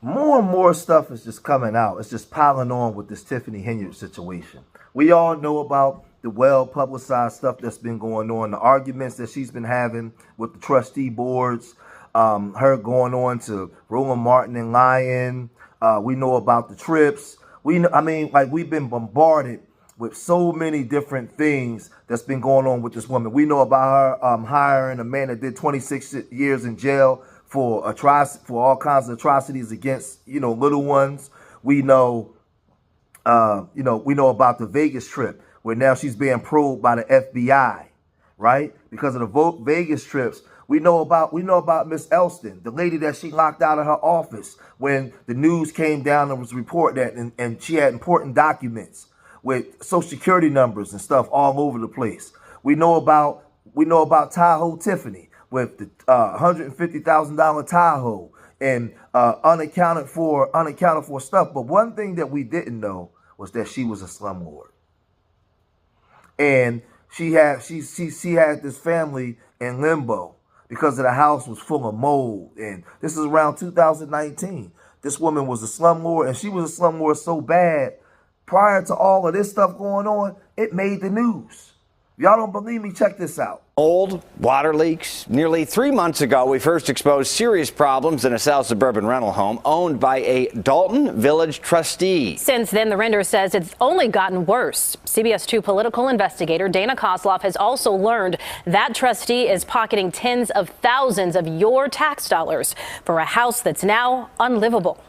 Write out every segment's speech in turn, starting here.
more and more stuff is just coming out. It's just piling on with this Tiffany Henyard situation. We all know about the well-publicized stuff that's been going on, the arguments that she's been having with the trustee boards, her going on to Roland Martin and Lyon. We know about the trips. We've been bombarded with so many different things that's been going on with this woman. We know about her hiring a man that did 26 years in jail for all kinds of atrocities against, little ones. We know, we know about the Vegas trip where now she's being probed by the FBI, right? Because of the Vegas trips. We know about Miss Elston, the lady that she locked out of her office when the news came down and was reported that, and she had important documents with social security numbers and stuff all over the place. We know about Tahoe Tiffany with the $150,000 Tahoe and unaccounted for stuff. But one thing that we didn't know was that she was a slumlord, and she had this family in limbo because the house was full of mold. And this is around 2019. This woman was a slumlord, and she was a slumlord so bad. Prior to all of this stuff going on, it made the news. Y'all don't believe me? Check this out. Mold, water leaks. Nearly 3 months ago, we first exposed serious problems in a South suburban rental home owned by a Dolton Village trustee. Since then, the renter says it's only gotten worse. CBS 2 political investigator Dana Kozlov has also learned that trustee is pocketing tens of thousands of your tax dollars for a house that's now unlivable.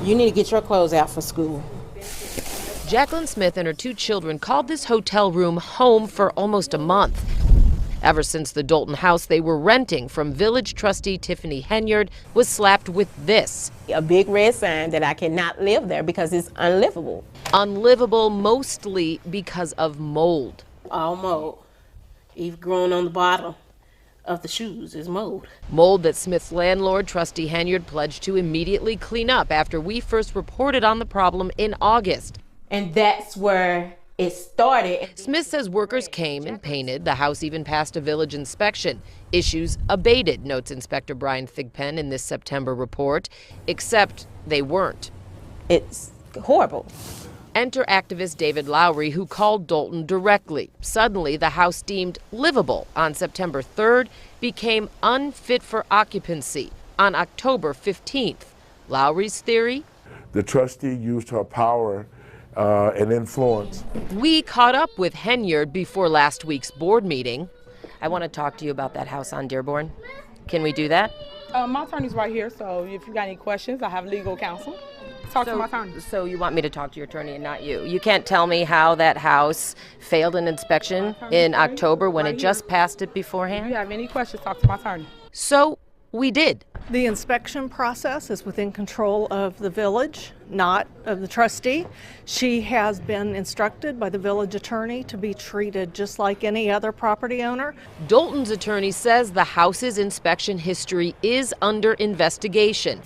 You need to get your clothes out for school. Jacqueline Smith and her 2 children called this hotel room home for almost a month. Ever since the Dolton house they were renting from village trustee Tiffany Henyard was slapped with this. A big red sign that I cannot live there because it's unlivable. Unlivable mostly because of mold. All mold. Even growing on the bottom of the shoes is mold. Mold that Smith's landlord, trustee Henyard, pledged to immediately clean up after we first reported on the problem in August. And that's where it started. Smith says workers came and painted. The house even passed a village inspection. Issues abated, notes Inspector Brian Thigpen in this September report, except they weren't. It's horrible. Enter activist David Lowry, who called Dolton directly. Suddenly, the house deemed livable on September 3rd became unfit for occupancy on October 15th. Lowry's theory? The trustee used her power and influence. We caught up with Henyard before last week's board meeting. I want to talk to you about that house on Dearborn. Can we do that? My attorney's right here, so if you got any questions, I have legal counsel. Talk to my attorney. So you want me to talk to your attorney and not you? You can't tell me how that house failed an inspection in October when it just passed it beforehand? If you have any questions, talk to my attorney. So we did. The inspection process is within control of the village, not of the trustee. She has been instructed by the village attorney to be treated just like any other property owner. Dolton's attorney says the house's inspection history is under investigation.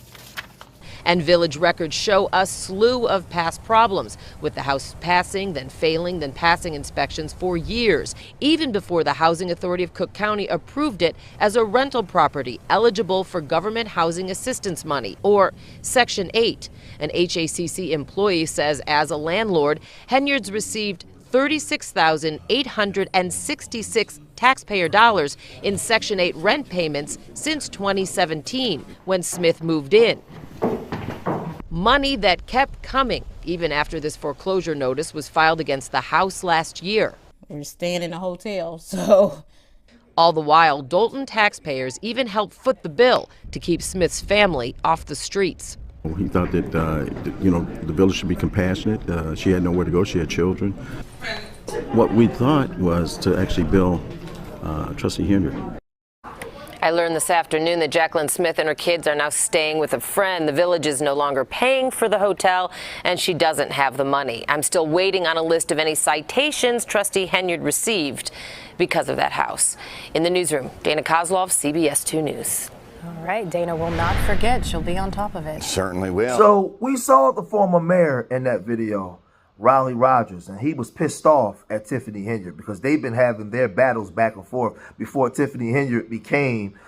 And village records show a slew of past problems, with the house passing, then failing, then passing inspections for years, even before the Housing Authority of Cook County approved it as a rental property eligible for government housing assistance money, or Section 8. An HACC employee says as a landlord, Henyard's received $36,866 taxpayer dollars in Section 8 rent payments since 2017, when Smith moved in. Money that kept coming even after this foreclosure notice was filed against the house last year. We're staying in a hotel, so. All the while, Dolton taxpayers even helped foot the bill to keep Smith's family off the streets. He thought that, the village should be compassionate. She had nowhere to go. She had children. What we thought was to actually bill Trustee Henyard. I learned this afternoon that Jacqueline Smith and her kids are now staying with a friend. The village is no longer paying for the hotel, and she doesn't have the money. I'm still waiting on a list of any citations Trustee Henyard received because of that house. In the newsroom, Dana Kozlov, CBS 2 News. All right, Dana will not forget. She'll be on top of it. Certainly will. So we saw the former mayor in that video, Riley Rogers, and he was pissed off at Tiffany Henyard because they've been having their battles back and forth before Tiffany Henyard became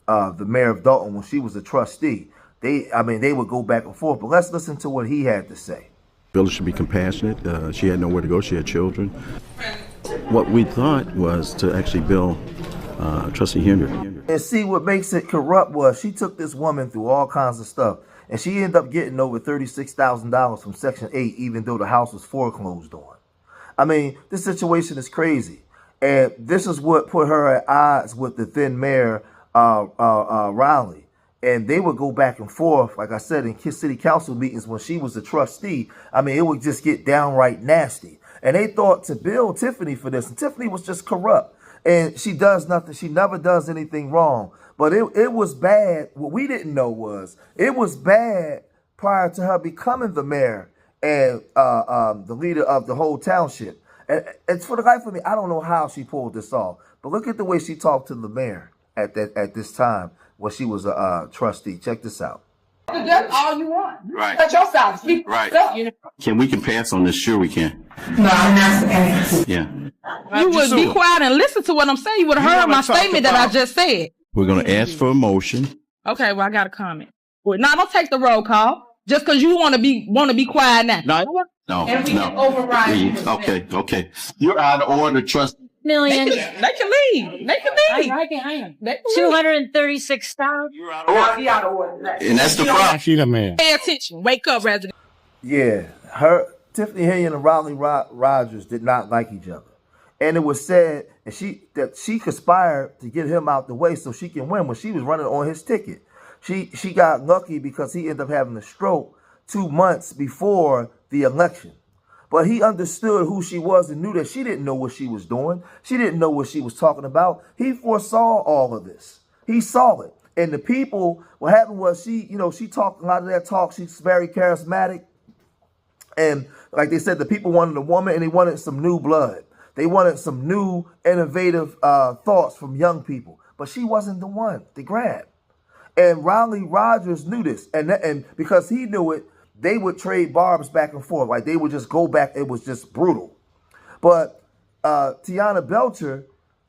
the mayor of Dolton when she was a trustee. They would go back and forth. But let's listen to what he had to say. Village should be compassionate. She had nowhere to go. She had children. What we thought was to actually bill Trustee Henyard. And see, what makes it corrupt was she took this woman through all kinds of stuff, and she ended up getting over $36,000 from Section 8, even though the house was foreclosed on. I mean, this situation is crazy. And this is what put her at odds with the then mayor, Riley. And they would go back and forth, like I said, in city council meetings when she was a trustee. I mean, it would just get downright nasty. And they thought to bill Tiffany for this. And Tiffany was just corrupt. And she does nothing. She never does anything wrong. But it was bad. What we didn't know was it was bad prior to her becoming the mayor and the leader of the whole township. And it's for the life of me, I don't know how she pulled this off. But look at the way she talked to the mayor at this time when she was a trustee. Check this out. That's all you want. Right. Cut your side. Right. We can pass on this? Sure we can. No, I'm not saying. Yeah. You would be quiet and listen to what I'm saying. You would have heard my statement that I just said. We're going to ask for a motion. Okay, well, I got a comment. Well, no, don't take the roll call. Just because you want to be quiet now. No. And we can override. Okay. You're out of order, trustee. Million. They can leave. They can leave. I can hang them. 236,000. Out of order. And that's the problem. Pay attention. Wake up, resident. Yeah, Tiffany Henyard and Riley Rogers did not like each other. And it was said that she conspired to get him out the way so she can win when she was running on his ticket. She got lucky because he ended up having a stroke 2 months before the election. But he understood who she was and knew that she didn't know what she was doing. She didn't know what she was talking about. He foresaw all of this. He saw it. And the people, what happened was she talked a lot of that talk. She's very charismatic. And like they said, the people wanted a woman and they wanted some new blood. They wanted some new, innovative thoughts from young people. But she wasn't the one to grab. And Riley Rogers knew this. And because he knew it, they would trade barbs back and forth. Like they would just go back. It was just brutal. But Tiana Belcher,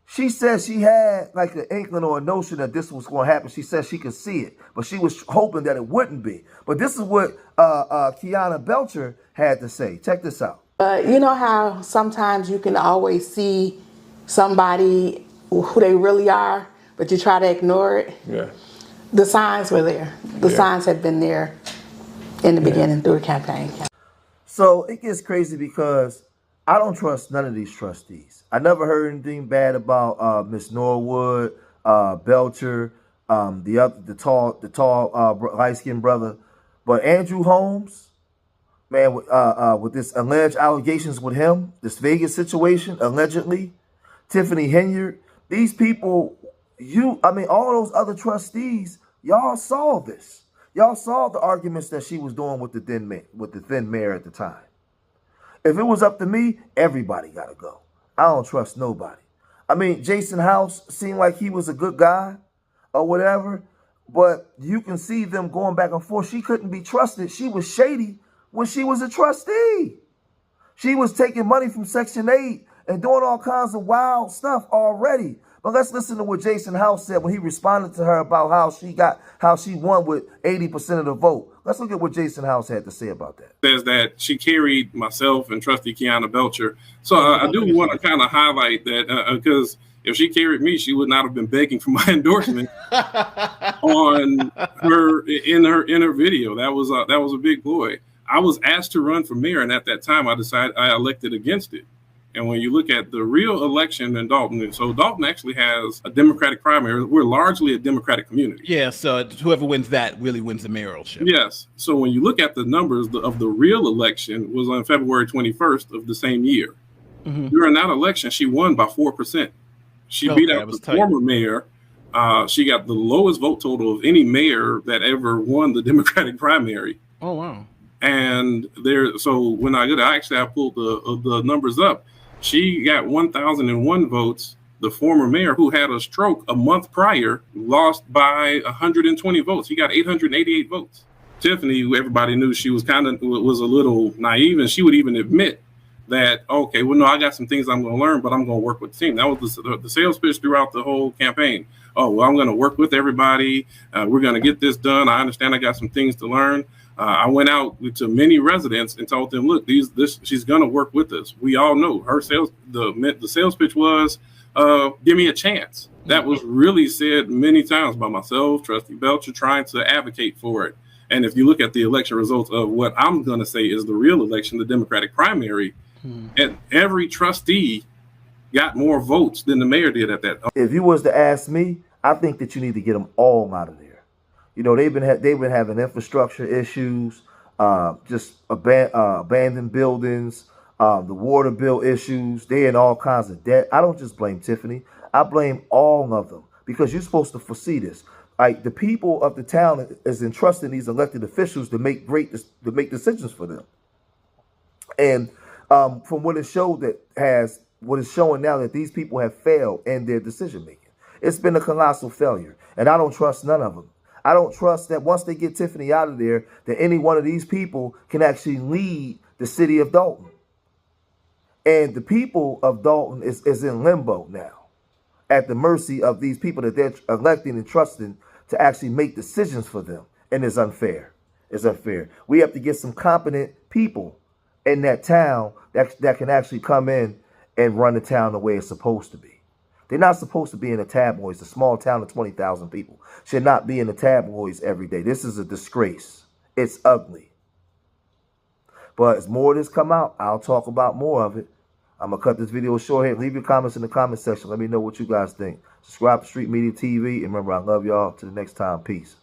she said she had like an inkling or a notion that this was going to happen. She said she could see it, but she was hoping that it wouldn't be. But this is what Tiana Belcher had to say. Check this out. You know how sometimes you can always see somebody who they really are, but you try to ignore it? Yeah. The signs were there. The signs had been there in the beginning through the campaign. So it gets crazy because I don't trust none of these trustees. I never heard anything bad about Miss Norwood, Belcher, the tall light-skinned brother. But Andrew Holmes, man, with this alleged allegations with him, this Vegas situation, allegedly, Tiffany Henyard, these people, all those other trustees, y'all saw this. Y'all saw the arguments that she was doing with the thin mayor at the time. If it was up to me, everybody got to go. I don't trust nobody. I mean, Jason House seemed like he was a good guy or whatever, but you can see them going back and forth. She couldn't be trusted. She was shady when she was a trustee. She was taking money from Section 8 and doing all kinds of wild stuff already. But let's listen to what Jason House said when he responded to her about how she won with 80% of the vote. Let's look at what Jason House had to say about that. Says that she carried myself and trustee Tiana Belcher. So I do want to kind of highlight that because if she carried me, she would not have been begging for my endorsement on her in her video. That was a big ploy. I was asked to run for mayor, and at that time, I elected against it. And when you look at the real election in Dolton, so Dolton actually has a Democratic primary. We're largely a Democratic community. Yeah, so whoever wins that really wins the mayoralship. Yes. So when you look at the numbers of the real election was on February 21st of the same year. Mm-hmm. During that election, she won by 4%. She beat out the former mayor. She got the lowest vote total of any mayor that ever won the Democratic primary. Oh, wow. And so when I pulled the numbers up. She got 1,001 votes. The former mayor, who had a stroke a month prior, lost by 120 votes. He got 888 votes. Tiffany, who everybody knew she was was a little naive, and she would even admit that, okay, well, no, I got some things I'm going to learn, but I'm going to work with the team. That was the sales pitch throughout the whole campaign. oh, well, I'm going to work with everybody. We're going to get this done. I understand I got some things to learn. I went out to many residents and told them, look, she's going to work with us. We all know her the sales pitch was, give me a chance. That was really said many times by myself, Trustee Belcher, trying to advocate for it. And if you look at the election results of what I'm going to say is the real election, the Democratic primary, and every trustee got more votes than the mayor did at that. If you was to ask me, I think that you need to get them all out of there. You know, they've been having infrastructure issues, just abandoned buildings, the water bill issues. They in all kinds of debt. I don't just blame Tiffany. I blame all of them because you're supposed to foresee this. Like, the people of the town is entrusting these elected officials to make decisions for them. And from what it showed what is showing now that these people have failed in their decision making. It's been a colossal failure, and I don't trust none of them. I don't trust that once they get Tiffany out of there, that any one of these people can actually lead the city of Dolton. And the people of Dolton is in limbo now, at the mercy of these people that they're electing and trusting to actually make decisions for them. And it's unfair. It's unfair. We have to get some competent people in that town that can actually come in and run the town the way it's supposed to be. They're not supposed to be in the tabloids. A small town of 20,000 people should not be in the tabloids every day. This is a disgrace. It's ugly. But as more of this come out, I'll talk about more of it. I'm going to cut this video short here. Leave your comments in the comment section. Let me know what you guys think. Subscribe to Street Media TV. And remember, I love y'all. Till the next time. Peace.